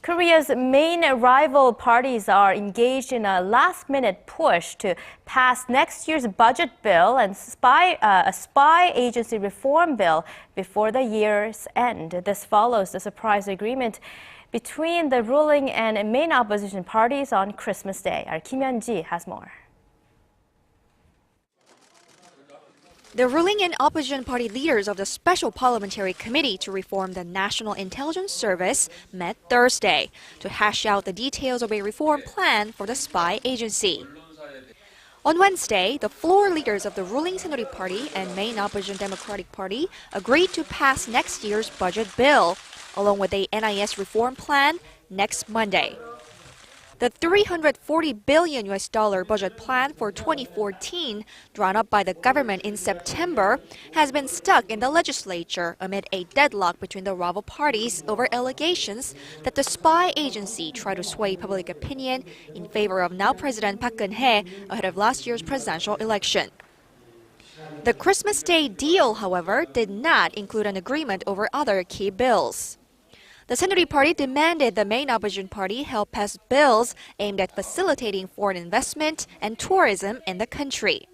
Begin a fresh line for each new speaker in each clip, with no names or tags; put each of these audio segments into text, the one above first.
Korea's main rival parties are engaged in a last-minute push to pass next year's budget bill and a spy agency reform bill before the year's end. This follows the surprise agreement between the ruling and main opposition parties on Christmas Day. Our Kim Hyun-ji has more.
The ruling and opposition party leaders of the Special Parliamentary Committee to reform the National Intelligence Service met Thursday to hash out the details of a reform plan for the spy agency. On Wednesday, the floor leaders of the ruling Saenuri Party and main opposition Democratic Party agreed to pass next year's budget bill, along with a NIS reform plan, next Monday. The $340 billion budget plan for 2014, drawn up by the government in September, has been stuck in the legislature amid a deadlock between the rival parties over allegations that the spy agency tried to sway public opinion in favor of now President Park Geun-hye ahead of last year's presidential election. The Christmas Day deal, however, did not include an agreement over other key bills. The Saenuri Party demanded the main opposition party help pass bills aimed at facilitating foreign investment and tourism in the country.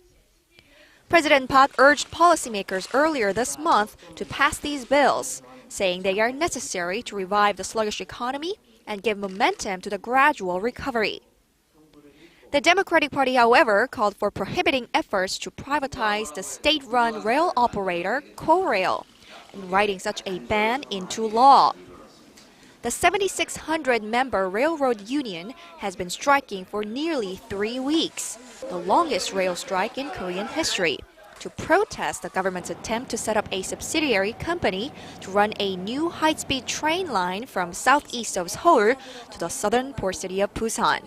President Park urged policymakers earlier this month to pass these bills, saying they are necessary to revive the sluggish economy and give momentum to the gradual recovery. The Democratic Party, however, called for prohibiting efforts to privatize the state-run rail operator Korail and writing such a ban into law. The 7,600-member railroad union has been striking for nearly 3 weeks, the longest rail strike in Korean history, to protest the government's attempt to set up a subsidiary company to run a new high-speed train line from southeast of Seoul to the southern port city of Busan.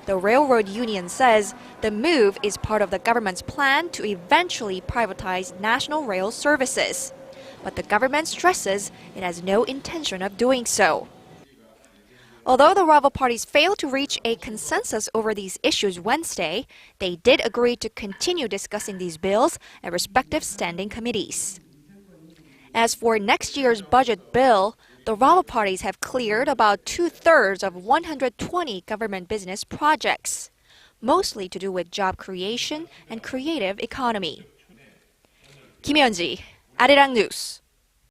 The railroad union says the move is part of the government's plan to eventually privatize national rail services. But the government stresses it has no intention of doing so. Although the rival parties failed to reach a consensus over these issues Wednesday, they did agree to continue discussing these bills at respective standing committees. As for next year's budget bill, the rival parties have cleared about 2/3 of 120 government business projects, mostly to do with job creation and creative economy. Kim Hyun-ji, Arirang News.